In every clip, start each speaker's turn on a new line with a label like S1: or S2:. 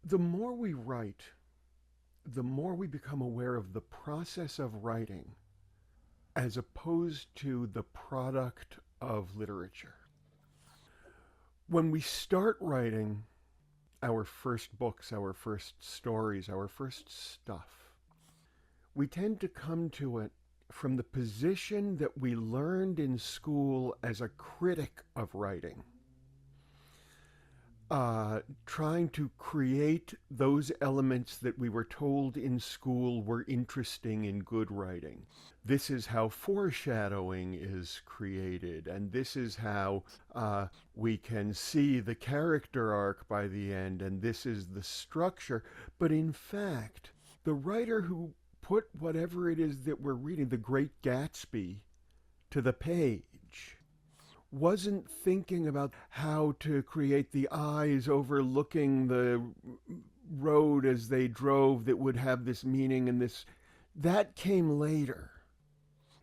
S1: The more we write, the more we become aware of the process of writing as opposed to the product of literature. When we start writing our first books, our first stories, our first stuff, we tend to come to it from the position that we learned in school as a critic of writing, trying to create those elements that we were told in school were interesting in good writing. This is how foreshadowing is created, and this is how we can see the character arc by the end, and this is the structure. But in fact, the writer who put whatever it is that we're reading, The Great Gatsby, to the page wasn't thinking about how to create the eyes overlooking the road as they drove that would have this meaning and this. That came later.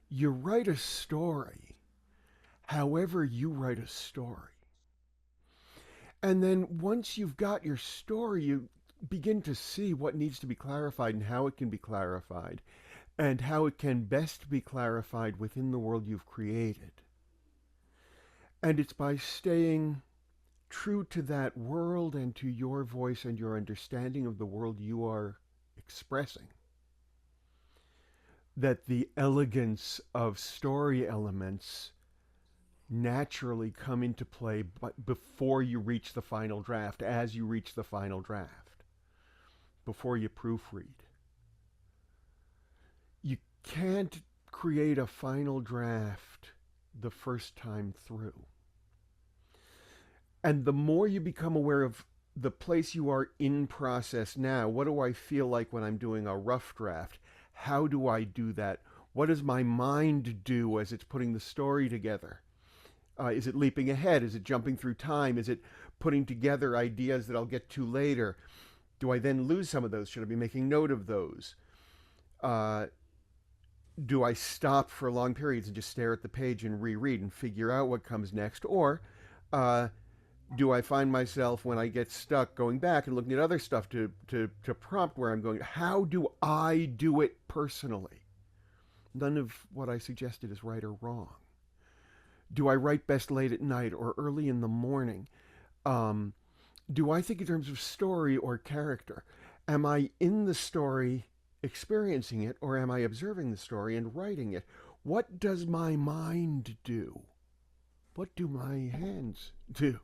S1: You write a story however you write a story. And then once you've got your story, you begin to see what needs to be clarified and how it can be clarified and how it can best be clarified within the world you've created. And it's by staying true to that world and to your voice and your understanding of the world you are expressing that the elegance of story elements naturally come into play before you reach the final draft, as you reach the final draft, before you proofread. You can't create a final draft the first time through. And the more you become aware of the place you are in process now, what do I feel like when I'm doing a rough draft? How do I do that? What does my mind do as it's putting the story together? Is it leaping ahead? Is it jumping through time? Is it putting together ideas that I'll get to later? Do I then lose some of those? Should I be making note of those? Do I stop for long periods and just stare at the page and reread and figure out what comes next? Or do I find myself when I get stuck going back and looking at other stuff to prompt where I'm going? How do I do it personally? None of what I suggested is right or wrong. Do I write best late at night or early in the morning? Do I think in terms of story or character? Am I in the story experiencing it, or am I observing the story and writing it? What does my mind do? What do my hands do?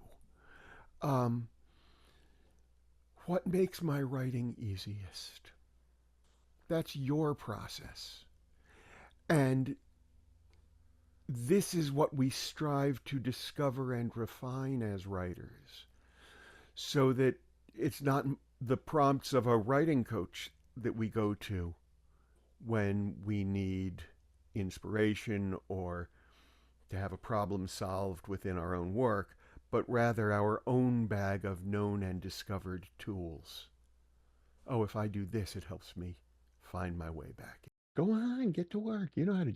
S1: What makes my writing easiest? That's your process. And this is what we strive to discover and refine as writers, so that it's not the prompts of a writing coach that we go to when we need inspiration or to have a problem solved within our own work, but rather our own bag of known and discovered tools. Oh, if I do this, it helps me find my way back. Go on, get to work. You know how to do